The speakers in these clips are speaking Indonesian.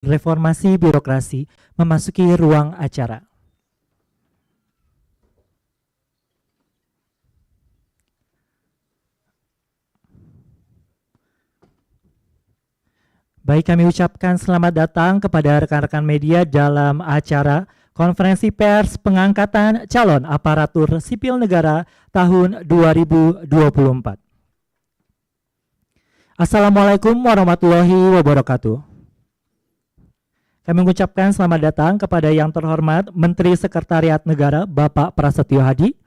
Reformasi Birokrasi memasuki ruang acara. Baik, kami ucapkan selamat datang kepada rekan-rekan media dalam acara Konferensi Pers Pengangkatan Calon Aparatur Sipil Negara tahun 2024. Assalamualaikum warahmatullahi wabarakatuh. Kami mengucapkan selamat datang kepada yang terhormat Menteri Sekretariat Negara Bapak Prasetyo Hadi,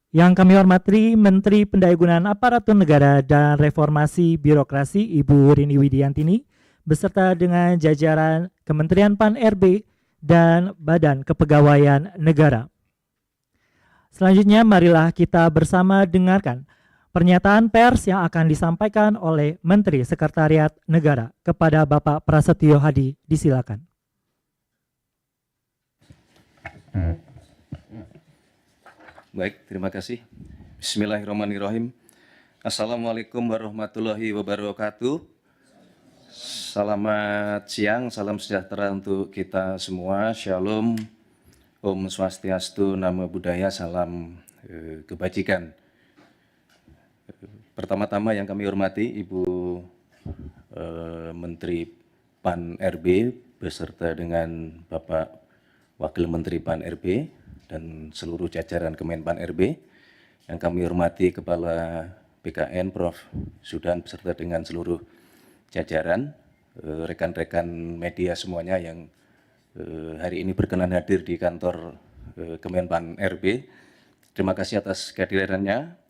yang kami hormati Menteri Pendayagunaan Aparatur Negara dan Reformasi Birokrasi Ibu Rini Widiantini, beserta dengan jajaran Kementerian Pan-RB dan Badan Kepegawaian Negara. Selanjutnya marilah kita bersama dengarkan pernyataan pers yang akan disampaikan oleh Menteri Sekretariat Negara. Kepada Bapak Prasetyo Hadi, disilakan. Baik, terima kasih. Bismillahirrahmanirrahim. Assalamualaikum warahmatullahi wabarakatuh. Selamat siang, salam sejahtera untuk kita semua. Shalom, Om Swastiastu, Namo Buddhaya, salam kebajikan. Pertama-tama yang kami hormati Ibu Menteri Pan-RB beserta dengan Bapak Wakil Menteri Pan-RB dan seluruh jajaran Kemenpan RB. Yang kami hormati Kepala BKN Prof. Sudan beserta dengan seluruh jajaran, rekan-rekan media semuanya yang hari ini berkenan hadir di kantor Kemenpan RB. Terima kasih atas kehadirannya.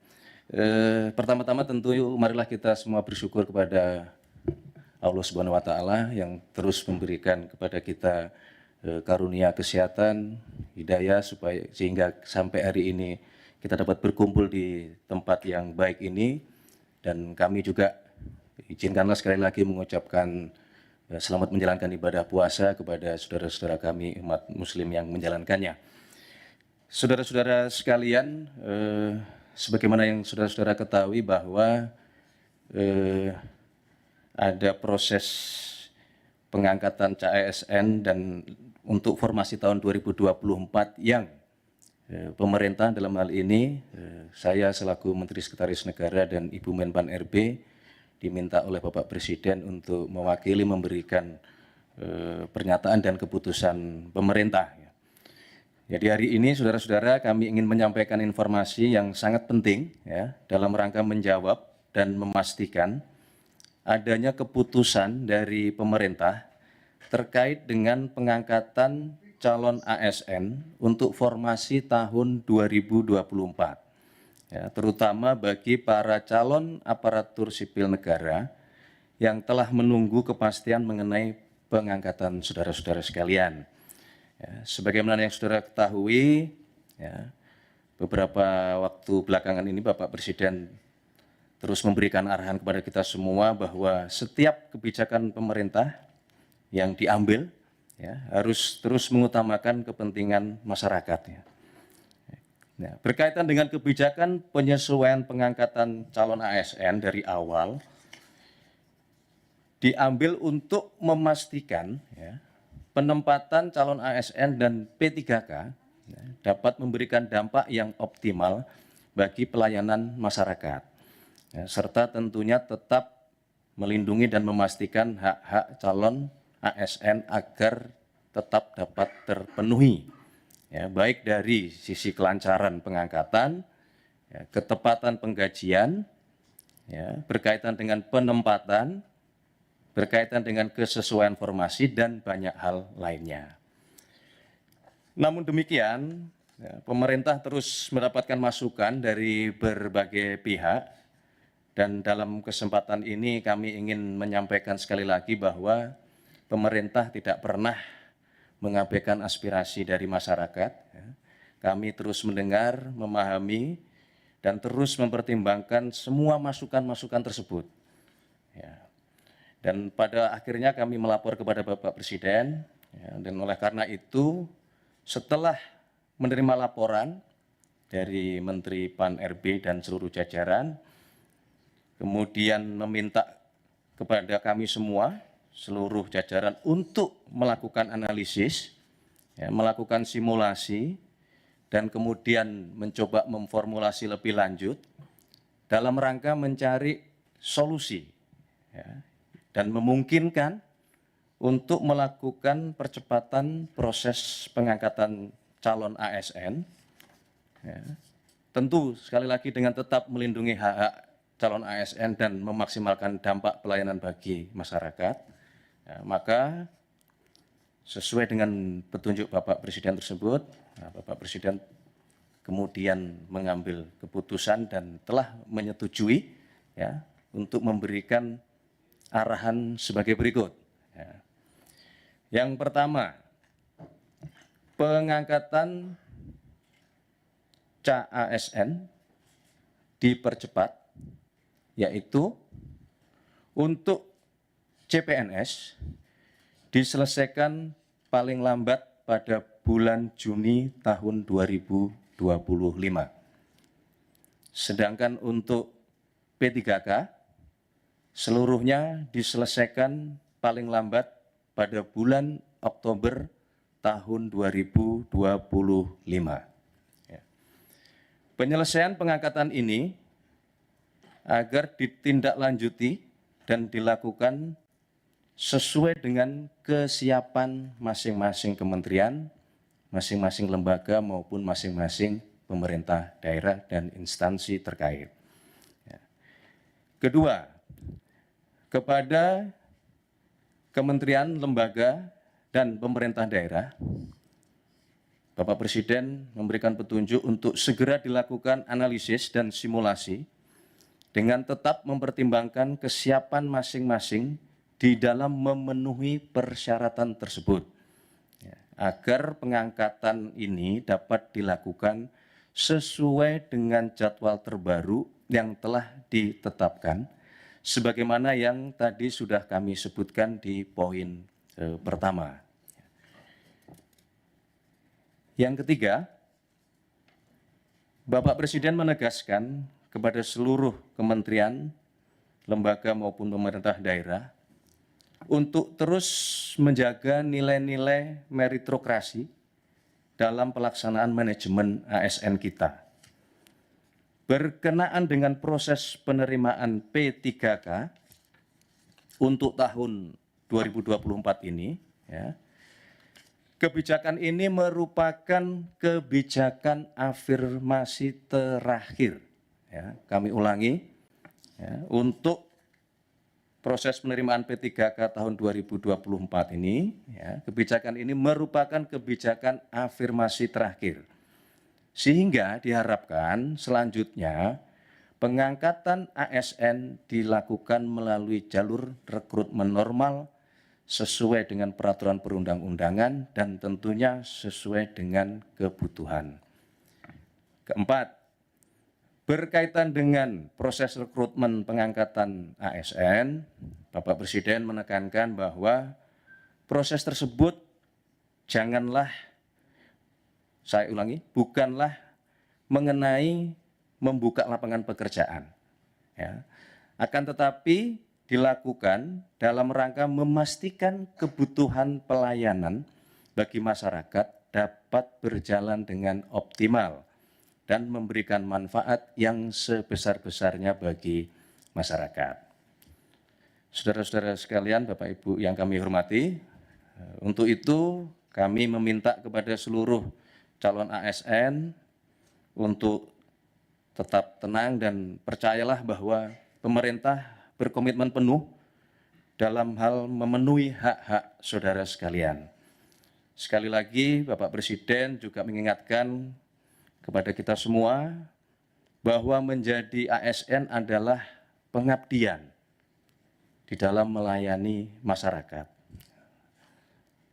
Pertama-tama tentu marilah kita semua bersyukur kepada Allah Subhanahu wa Ta'ala yang terus memberikan kepada kita karunia kesehatan, hidayah sehingga sampai hari ini kita dapat berkumpul di tempat yang baik ini. Dan kami juga izinkanlah sekali lagi mengucapkan selamat menjalankan ibadah puasa kepada saudara-saudara kami umat muslim yang menjalankannya. Saudara-saudara sekalian, sebagaimana yang saudara-saudara ketahui bahwa ada proses pengangkatan CASN dan untuk formasi tahun 2024 yang pemerintah dalam hal ini saya selaku Menteri Sekretaris Negara dan Ibu Menpan RB diminta oleh Bapak Presiden untuk mewakili memberikan pernyataan dan keputusan pemerintah. Jadi hari ini saudara-saudara kami ingin menyampaikan informasi yang sangat penting ya, dalam rangka menjawab dan memastikan adanya keputusan dari pemerintah terkait dengan pengangkatan calon ASN untuk formasi tahun 2024, ya, terutama bagi para calon aparatur sipil negara yang telah menunggu kepastian mengenai pengangkatan saudara-saudara sekalian. Ya, sebagaimana yang saudara ketahui, ya, beberapa waktu belakangan ini Bapak Presiden terus memberikan arahan kepada kita semua bahwa setiap kebijakan pemerintah yang diambil ya, harus terus mengutamakan kepentingan masyarakat. Ya. Nah, berkaitan dengan kebijakan penyesuaian pengangkatan calon ASN dari awal diambil untuk memastikan ya, penempatan calon ASN dan P3K ya, dapat memberikan dampak yang optimal bagi pelayanan masyarakat, ya, serta tentunya tetap melindungi dan memastikan hak-hak calon ASN agar tetap dapat terpenuhi, ya, baik dari sisi kelancaran pengangkatan, ya, ketepatan penggajian, ya, berkaitan dengan penempatan, berkaitan dengan kesesuaian formasi, dan banyak hal lainnya. Namun demikian, ya, pemerintah terus mendapatkan masukan dari berbagai pihak, dan dalam kesempatan ini kami ingin menyampaikan sekali lagi bahwa pemerintah tidak pernah mengabaikan aspirasi dari masyarakat. Ya. Kami terus mendengar, memahami, dan terus mempertimbangkan semua masukan-masukan tersebut. Ya. Dan pada akhirnya kami melapor kepada Bapak Presiden, ya, dan oleh karena itu setelah menerima laporan dari Menteri Pan-RB dan seluruh jajaran, kemudian meminta kepada kami semua seluruh jajaran untuk melakukan analisis, ya, melakukan simulasi, dan kemudian mencoba memformulasi lebih lanjut dalam rangka mencari solusi, ya, dan memungkinkan untuk melakukan percepatan proses pengangkatan calon ASN, ya. Tentu sekali lagi dengan tetap melindungi hak-hak calon ASN dan memaksimalkan dampak pelayanan bagi masyarakat, ya, maka sesuai dengan petunjuk Bapak Presiden tersebut, Bapak Presiden kemudian mengambil keputusan dan telah menyetujui, ya, untuk memberikan arahan sebagai berikut. Ya. Yang pertama, pengangkatan CASN dipercepat, yaitu untuk CPNS diselesaikan paling lambat pada bulan Juni tahun 2025. Sedangkan untuk P3K seluruhnya diselesaikan paling lambat pada bulan Oktober tahun 2025. Ya. Penyelesaian pengangkatan ini agar ditindaklanjuti dan dilakukan sesuai dengan kesiapan masing-masing kementerian, masing-masing lembaga maupun masing-masing pemerintah daerah dan instansi terkait. Ya. Kedua, kepada kementerian, lembaga, dan pemerintah daerah, Bapak Presiden memberikan petunjuk untuk segera dilakukan analisis dan simulasi dengan tetap mempertimbangkan kesiapan masing-masing di dalam memenuhi persyaratan tersebut, ya, agar pengangkatan ini dapat dilakukan sesuai dengan jadwal terbaru yang telah ditetapkan, sebagaimana yang tadi sudah kami sebutkan di poin pertama. Yang ketiga, Bapak Presiden menegaskan kepada seluruh kementerian, lembaga maupun pemerintah daerah untuk terus menjaga nilai-nilai meritokrasi dalam pelaksanaan manajemen ASN kita. Berkenaan dengan proses penerimaan P3K untuk tahun 2024 ini, ya, kebijakan ini merupakan kebijakan afirmasi terakhir. Ya, kami ulangi, ya, untuk proses penerimaan P3K tahun 2024 ini, ya, kebijakan ini merupakan kebijakan afirmasi terakhir. Sehingga diharapkan selanjutnya pengangkatan ASN dilakukan melalui jalur rekrutmen normal sesuai dengan peraturan perundang-undangan dan tentunya sesuai dengan kebutuhan. Keempat, berkaitan dengan proses rekrutmen pengangkatan ASN, Bapak Presiden menekankan bahwa proses tersebut janganlah, saya ulangi, bukanlah mengenai membuka lapangan pekerjaan, ya, akan tetapi dilakukan dalam rangka memastikan kebutuhan pelayanan bagi masyarakat dapat berjalan dengan optimal dan memberikan manfaat yang sebesar-besarnya bagi masyarakat. Saudara-saudara sekalian, Bapak Ibu yang kami hormati, untuk itu kami meminta kepada seluruh calon ASN untuk tetap tenang dan percayalah bahwa pemerintah berkomitmen penuh dalam hal memenuhi hak-hak saudara sekalian. Sekali lagi Bapak Presiden juga mengingatkan kepada kita semua bahwa menjadi ASN adalah pengabdian di dalam melayani masyarakat.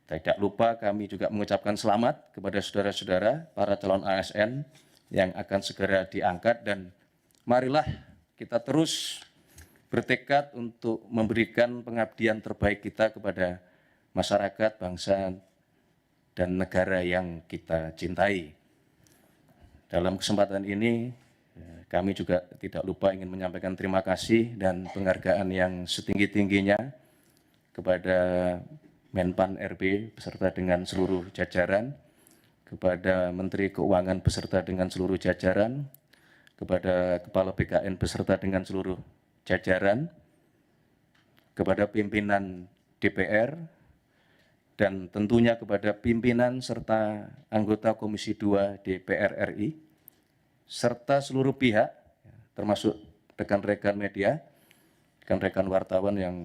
Tidak lupa kami juga mengucapkan selamat kepada saudara-saudara para calon ASN yang akan segera diangkat dan marilah kita terus bertekad untuk memberikan pengabdian terbaik kita kepada masyarakat, bangsa, dan negara yang kita cintai. Dalam kesempatan ini kami juga tidak lupa ingin menyampaikan terima kasih dan penghargaan yang setinggi-tingginya kepada Menpan RB beserta dengan seluruh jajaran, kepada Menteri Keuangan beserta dengan seluruh jajaran, kepada Kepala BKN beserta dengan seluruh jajaran, kepada pimpinan DPR, dan tentunya kepada pimpinan serta anggota Komisi 2 DPR RI, serta seluruh pihak, termasuk rekan-rekan media, rekan-rekan wartawan yang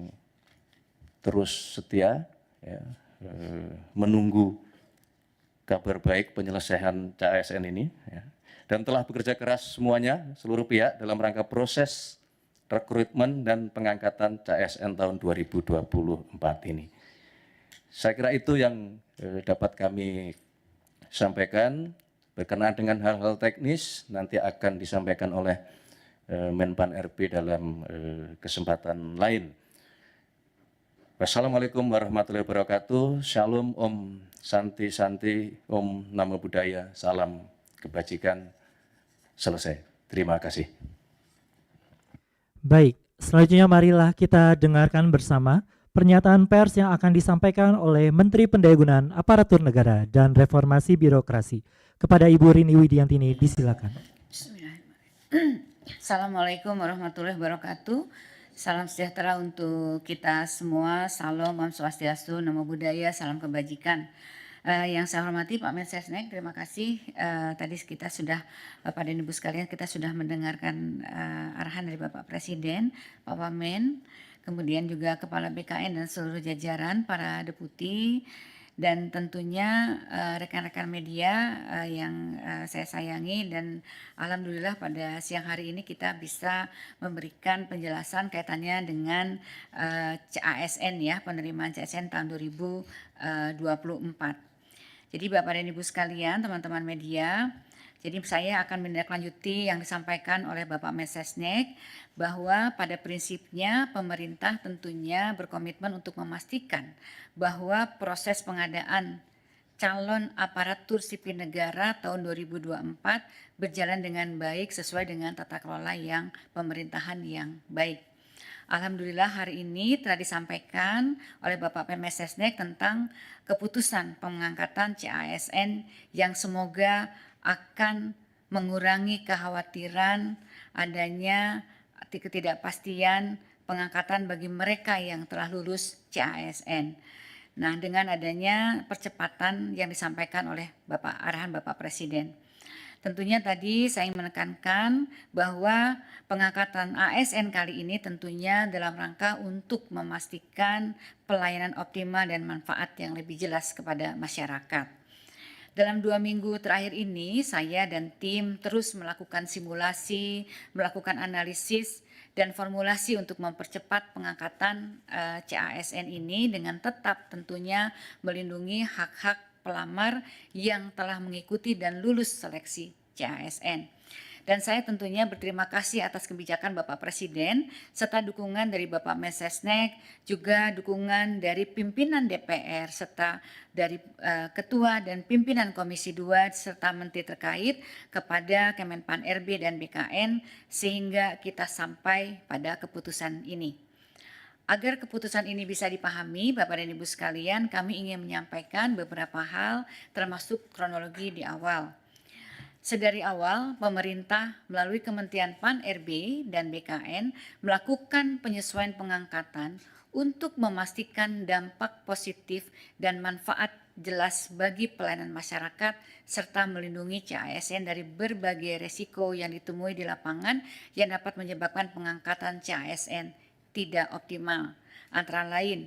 terus setia menunggu kabar baik penyelesaian CASN ini, dan telah bekerja keras semuanya, seluruh pihak dalam rangka proses rekrutmen dan pengangkatan CASN tahun 2024 ini. Saya kira itu yang dapat kami sampaikan. Berkenaan dengan hal-hal teknis nanti akan disampaikan oleh Menpan RB dalam kesempatan lain. Wassalamualaikum warahmatullahi wabarakatuh. Shalom, Om Santi Santi, Om Namo Buddhaya, salam kebajikan. Selesai. Terima kasih. Baik, selanjutnya marilah kita dengarkan bersama pernyataan pers yang akan disampaikan oleh Menteri Pendayagunaan Aparatur Negara dan Reformasi Birokrasi. Kepada Ibu Rini Widiantini, disilakan. Assalamualaikum warahmatullahi wabarakatuh. Salam sejahtera untuk kita semua. Salam, Om Swastiastu, Namo Buddhaya, salam kebajikan. Yang saya hormati Pak Mensesnek, terima kasih. Tadi kita sudah, Bapak dan Ibu sekalian, kita sudah mendengarkan arahan dari Bapak Presiden, Pak Wamen, kemudian juga Kepala BKN dan seluruh jajaran, para deputi, dan tentunya rekan-rekan media yang saya sayangi, dan alhamdulillah pada siang hari ini kita bisa memberikan penjelasan kaitannya dengan CASN ya, penerimaan CASN tahun 2024. Jadi Bapak dan Ibu sekalian, teman-teman media, jadi saya akan menindaklanjuti yang disampaikan oleh Bapak Mensesnek bahwa pada prinsipnya pemerintah tentunya berkomitmen untuk memastikan bahwa proses pengadaan calon aparatur sipil negara tahun 2024 berjalan dengan baik sesuai dengan tata kelola yang pemerintahan yang baik. Alhamdulillah hari ini telah disampaikan oleh Bapak Mensesnek tentang keputusan pengangkatan CASN yang semoga akan mengurangi kekhawatiran adanya ketidakpastian pengangkatan bagi mereka yang telah lulus CASN. Nah, dengan adanya percepatan yang disampaikan oleh arahan Bapak Presiden. Tentunya tadi saya menekankan bahwa pengangkatan ASN kali ini tentunya dalam rangka untuk memastikan pelayanan optimal dan manfaat yang lebih jelas kepada masyarakat. Dalam 2 minggu terakhir ini, saya dan tim terus melakukan simulasi, melakukan analisis, dan formulasi untuk mempercepat pengangkatan CASN ini dengan tetap tentunya melindungi hak-hak pelamar yang telah mengikuti dan lulus seleksi CASN. Dan saya tentunya berterima kasih atas kebijakan Bapak Presiden serta dukungan dari Bapak Mensesnek, juga dukungan dari pimpinan DPR serta dari Ketua dan pimpinan Komisi 2 serta Menteri terkait kepada Kemenpan RB dan BKN sehingga kita sampai pada keputusan ini. Agar keputusan ini bisa dipahami, Bapak dan Ibu sekalian, kami ingin menyampaikan beberapa hal termasuk kronologi di awal. Sedari awal, pemerintah melalui Kementerian Pan RB dan BKN melakukan penyesuaian pengangkatan untuk memastikan dampak positif dan manfaat jelas bagi pelayanan masyarakat serta melindungi CASN dari berbagai resiko yang ditemui di lapangan yang dapat menyebabkan pengangkatan CASN tidak optimal. Antara lain,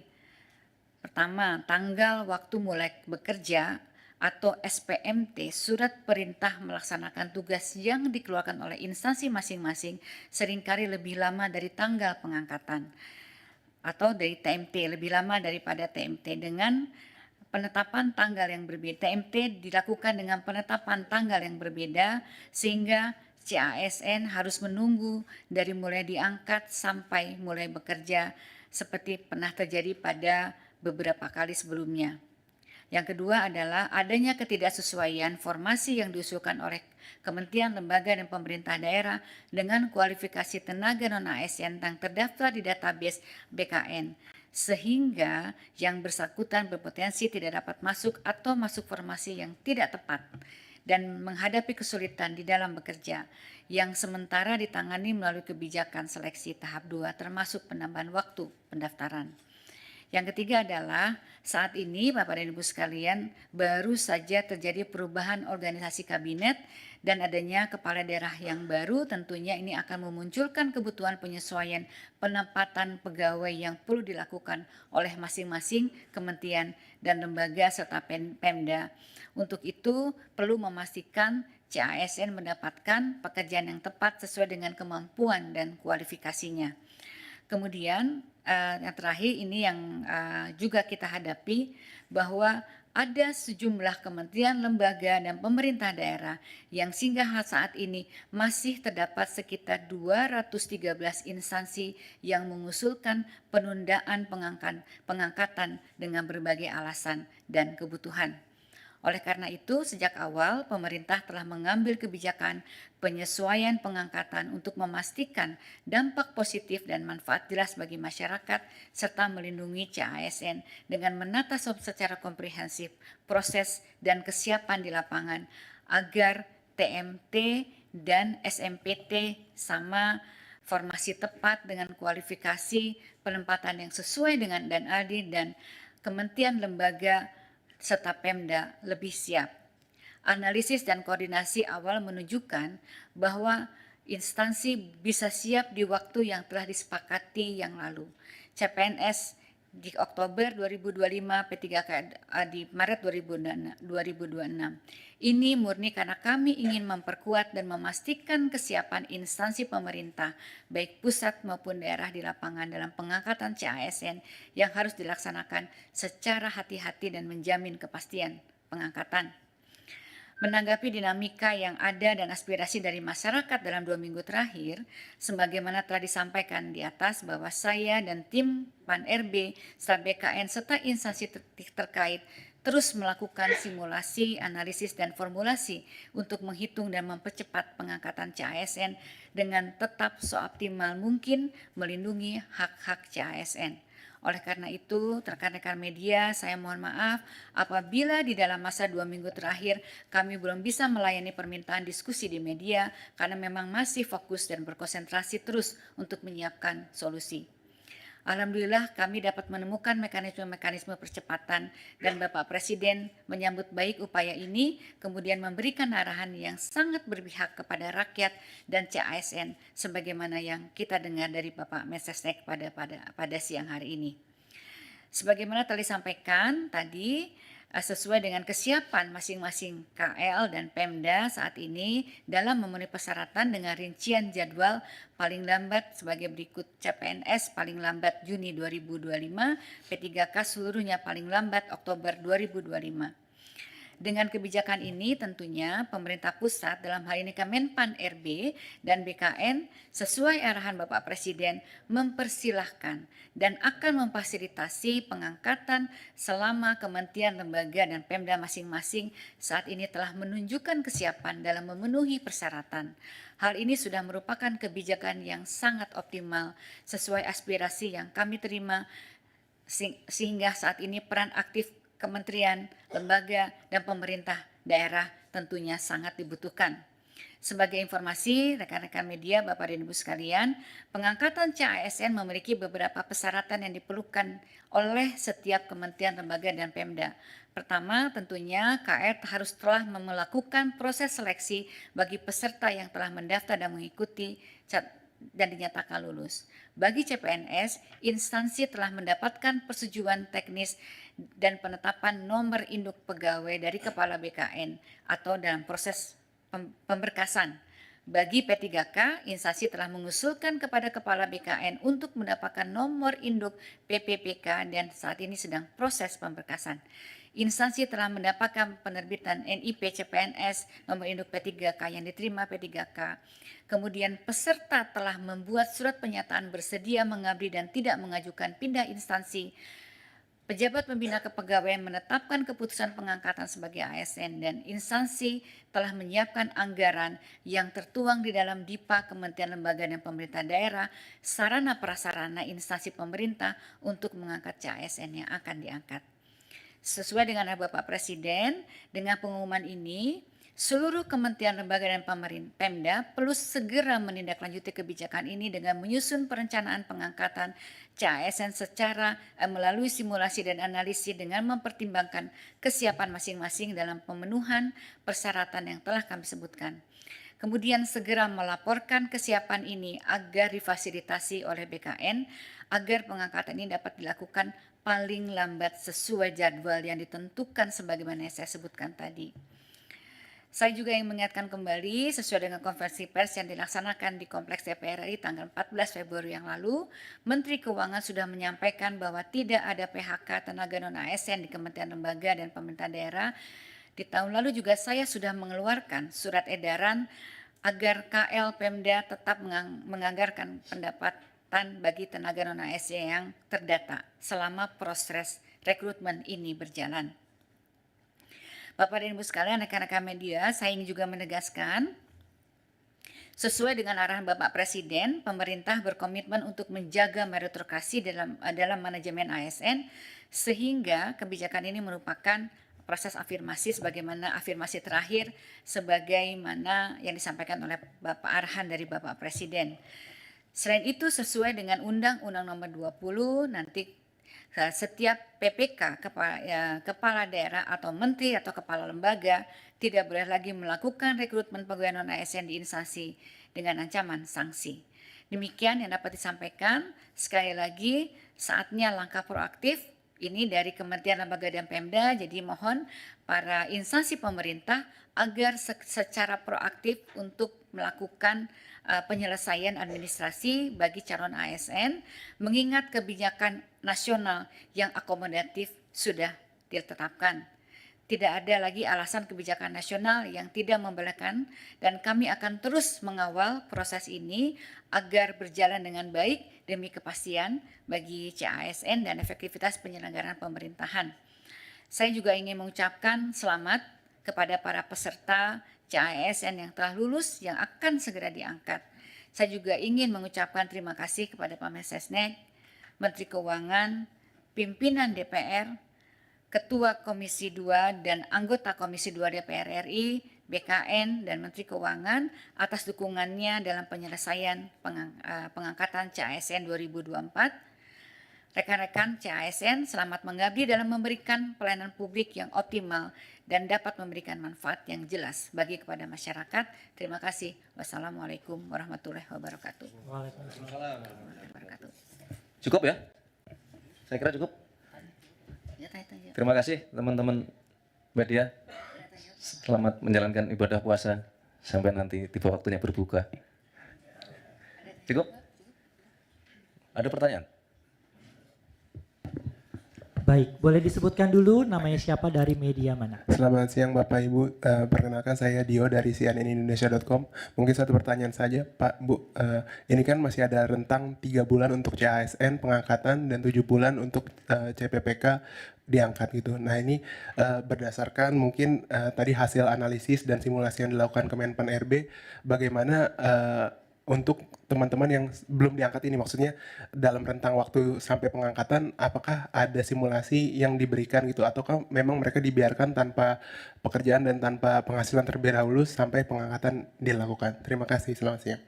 pertama, tanggal waktu mulai bekerja atau SPMT, surat perintah melaksanakan tugas yang dikeluarkan oleh instansi masing-masing seringkali lebih lama dari tanggal pengangkatan atau dari TMT, lebih lama daripada TMT dengan penetapan tanggal yang berbeda. TMT dilakukan dengan penetapan tanggal yang berbeda sehingga CASN harus menunggu dari mulai diangkat sampai mulai bekerja seperti pernah terjadi pada beberapa kali sebelumnya. Yang kedua adalah adanya ketidaksesuaian formasi yang diusulkan oleh kementerian, lembaga, dan pemerintah daerah dengan kualifikasi tenaga non-ASN yang terdaftar di database BKN. sehingga yang bersangkutan berpotensi tidak dapat masuk atau masuk formasi yang tidak tepat dan menghadapi kesulitan di dalam bekerja yang sementara ditangani melalui kebijakan seleksi tahap 2 termasuk penambahan waktu pendaftaran. Yang ketiga adalah saat ini Bapak dan Ibu sekalian baru saja terjadi perubahan organisasi kabinet dan adanya kepala daerah yang baru, tentunya ini akan memunculkan kebutuhan penyesuaian penempatan pegawai yang perlu dilakukan oleh masing-masing kementerian dan lembaga serta Pemda. Untuk itu perlu memastikan CASN mendapatkan pekerjaan yang tepat sesuai dengan kemampuan dan kualifikasinya. Kemudian yang terakhir ini yang juga kita hadapi bahwa ada sejumlah kementerian, lembaga, dan pemerintah daerah yang hingga saat ini masih terdapat sekitar 213 instansi yang mengusulkan penundaan pengangkatan dengan berbagai alasan dan kebutuhan. Oleh karena itu, sejak awal pemerintah telah mengambil kebijakan penyesuaian pengangkatan untuk memastikan dampak positif dan manfaat jelas bagi masyarakat serta melindungi CASN dengan menata secara komprehensif proses dan kesiapan di lapangan agar TMT dan SMPT sama formasi tepat dengan kualifikasi penempatan yang sesuai dengan dan adil dan kementerian lembaga serta Pemda lebih siap. Analisis dan koordinasi awal menunjukkan bahwa instansi bisa siap di waktu yang telah disepakati yang lalu. CPNS di Oktober 2025, P3K di Maret 2026. Ini murni karena kami ingin memperkuat dan memastikan kesiapan instansi pemerintah, baik pusat maupun daerah di lapangan dalam pengangkatan CASN yang harus dilaksanakan secara hati-hati dan menjamin kepastian pengangkatan. Menanggapi dinamika yang ada dan aspirasi dari masyarakat dalam 2 minggu terakhir, sebagaimana telah disampaikan di atas bahwa saya dan tim PAN-RB, serta BKN, serta instansi terkait terus melakukan simulasi, analisis, dan formulasi untuk menghitung dan mempercepat pengangkatan CASN dengan tetap seoptimal mungkin melindungi hak-hak CASN. Oleh karena itu, rekan-rekan media, saya mohon maaf apabila di dalam masa 2 minggu terakhir kami belum bisa melayani permintaan diskusi di media karena memang masih fokus dan berkonsentrasi terus untuk menyiapkan solusi. Alhamdulillah kami dapat menemukan mekanisme-mekanisme percepatan dan Bapak Presiden menyambut baik upaya ini, kemudian memberikan arahan yang sangat berpihak kepada rakyat dan CASN sebagaimana yang kita dengar dari Bapak Mensesnek pada siang hari ini. Sebagaimana telah disampaikan tadi, sesuai dengan kesiapan masing-masing KL dan Pemda saat ini dalam memenuhi persyaratan dengan rincian jadwal paling lambat sebagai berikut: CPNS paling lambat Juni 2025, P3K seluruhnya paling lambat Oktober 2025. Dengan kebijakan ini tentunya pemerintah pusat dalam hal ini Kemenpan RB dan BKN sesuai arahan Bapak Presiden mempersilahkan dan akan memfasilitasi pengangkatan selama kementerian, lembaga, dan Pemda masing-masing saat ini telah menunjukkan kesiapan dalam memenuhi persyaratan. Hal ini sudah merupakan kebijakan yang sangat optimal sesuai aspirasi yang kami terima sehingga saat ini peran aktif kementerian, lembaga, dan pemerintah daerah tentunya sangat dibutuhkan. Sebagai informasi, rekan-rekan media, Bapak dan Ibu sekalian, pengangkatan CASN memiliki beberapa persyaratan yang diperlukan oleh setiap kementerian, lembaga, dan Pemda. Pertama, tentunya KR harus telah melakukan proses seleksi bagi peserta yang telah mendaftar dan mengikuti dan dinyatakan lulus. Bagi CPNS, instansi telah mendapatkan persetujuan teknis dan penetapan nomor induk pegawai dari Kepala BKN atau dalam proses pemberkasan. Bagi P3K, instansi telah mengusulkan kepada Kepala BKN untuk mendapatkan nomor induk PPPK dan saat ini sedang proses pemberkasan. Instansi telah mendapatkan penerbitan NIP CPNS nomor induk P3K yang diterima P3K. Kemudian peserta telah membuat surat pernyataan bersedia mengabdi dan tidak mengajukan pindah instansi. Pejabat Pembina Kepegawaian menetapkan keputusan pengangkatan sebagai ASN dan instansi telah menyiapkan anggaran yang tertuang di dalam DIPA Kementerian Lembaga dan Pemerintah Daerah, sarana prasarana instansi pemerintah untuk mengangkat CASN yang akan diangkat. Sesuai dengan arahan Bapak Presiden, dengan pengumuman ini, seluruh kementerian lembaga dan Pemda perlu segera menindaklanjuti kebijakan ini dengan menyusun perencanaan pengangkatan CASN secara melalui simulasi dan analisis dengan mempertimbangkan kesiapan masing-masing dalam pemenuhan persyaratan yang telah kami sebutkan. Kemudian segera melaporkan kesiapan ini agar difasilitasi oleh BKN agar pengangkatan ini dapat dilakukan paling lambat sesuai jadwal yang ditentukan sebagaimana yang saya sebutkan tadi. Saya juga ingin mengingatkan kembali sesuai dengan konferensi pers yang dilaksanakan di Kompleks DPR RI tanggal 14 Februari yang lalu, Menteri Keuangan sudah menyampaikan bahwa tidak ada PHK tenaga non-ASN di Kementerian Lembaga dan Pemerintah Daerah. Di tahun lalu juga saya sudah mengeluarkan surat edaran agar KL Pemda tetap menganggarkan pendapatan bagi tenaga non-ASN yang terdata selama proses rekrutmen ini berjalan. Bapak dan Ibu sekalian, rekan-rekan media, saya ingin juga menegaskan, sesuai dengan arahan Bapak Presiden, pemerintah berkomitmen untuk menjaga meritokrasi dalam manajemen ASN, sehingga kebijakan ini merupakan proses afirmasi sebagaimana afirmasi terakhir sebagaimana yang disampaikan oleh Bapak arahan dari Bapak Presiden. Selain itu, sesuai dengan Undang-Undang Nomor 20, nanti setiap PPK kepala daerah atau menteri atau kepala lembaga tidak boleh lagi melakukan rekrutmen pegawai non-ASN di instansi dengan ancaman sanksi. Demikian yang dapat disampaikan. Sekali lagi, saatnya langkah proaktif ini dari Kementerian Lembaga dan Pemda. Jadi mohon para instansi pemerintah agar secara proaktif untuk melakukan penyelesaian administrasi bagi calon ASN, mengingat kebijakan nasional yang akomodatif sudah ditetapkan. Tidak ada lagi alasan kebijakan nasional yang tidak membolehkan, dan kami akan terus mengawal proses ini agar berjalan dengan baik demi kepastian bagi CASN dan efektivitas penyelenggaraan pemerintahan. Saya juga ingin mengucapkan selamat kepada para peserta CASN yang telah lulus yang akan segera diangkat. Saya juga ingin mengucapkan terima kasih kepada Pak Mensesnek, Menteri Keuangan, pimpinan DPR, Ketua Komisi 2 dan anggota Komisi 2 DPR RI, BKN, dan Menteri Keuangan atas dukungannya dalam penyelesaian pengangkatan CASN 2024. Rekan-rekan CASN, selamat mengabdi dalam memberikan pelayanan publik yang optimal dan dapat memberikan manfaat yang jelas bagi kepada masyarakat. Terima kasih. Wassalamualaikum warahmatullahi wabarakatuh. Waalaikumsalam. Cukup ya? Saya kira cukup. Terima kasih teman-teman media. Selamat menjalankan ibadah puasa sampai nanti tiba waktunya berbuka. Cukup? Ada pertanyaan? Baik, boleh disebutkan dulu namanya siapa dari media mana? Selamat siang Bapak Ibu, perkenalkan saya Dio dari cnnindonesia.com. Mungkin satu pertanyaan saja Pak Bu, ini kan masih ada rentang 3 bulan untuk CASN pengangkatan dan 7 bulan untuk CPPK diangkat gitu. Nah ini berdasarkan mungkin tadi hasil analisis dan simulasi yang dilakukan Kemenpan RB, bagaimana untuk teman-teman yang belum diangkat ini, maksudnya dalam rentang waktu sampai pengangkatan, apakah ada simulasi yang diberikan gitu, ataukah memang mereka dibiarkan tanpa pekerjaan dan tanpa penghasilan terlebih dahulu sampai pengangkatan dilakukan? Terima kasih, selamat siang.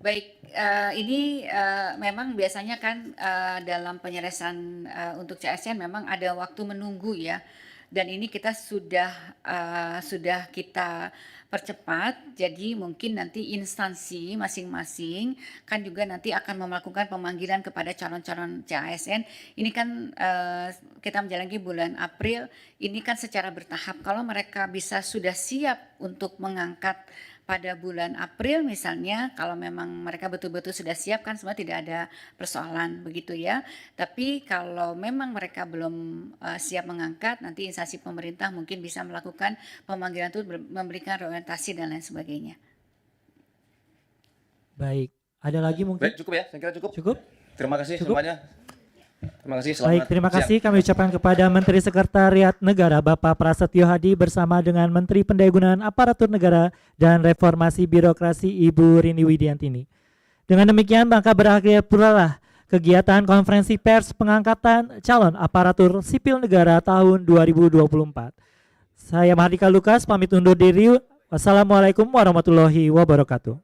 Baik, ini memang biasanya kan dalam penyelesaian untuk CASN memang ada waktu menunggu ya. Dan ini kita sudah kita percepat, jadi mungkin nanti instansi masing-masing kan juga nanti akan melakukan pemanggilan kepada calon-calon CASN. Ini kan kita menjalani bulan April, ini kan secara bertahap. Kalau mereka bisa sudah siap untuk mengangkat pada bulan April misalnya, kalau memang mereka betul-betul sudah siap kan semua tidak ada persoalan begitu ya. Tapi kalau memang mereka belum siap mengangkat, nanti instansi pemerintah mungkin bisa melakukan pemanggilan itu, memberikan orientasi dan lain sebagainya. Baik, ada lagi mungkin? Baik, cukup ya, saya kira cukup. Cukup? Terima kasih Cukup? semuanya. Terima kasih. Selamat Baik, terima siang. kasih kami ucapkan kepada Menteri Sekretariat Negara Bapak Prasetyo Hadi bersama dengan Menteri Pendayagunaan Aparatur Negara dan Reformasi Birokrasi Ibu Rini Widiantini. Dengan demikian maka berakhir pula lah kegiatan konferensi pers pengangkatan calon aparatur sipil negara tahun 2024. Saya Mahardika Lukas pamit undur diri. Wassalamualaikum warahmatullahi wabarakatuh.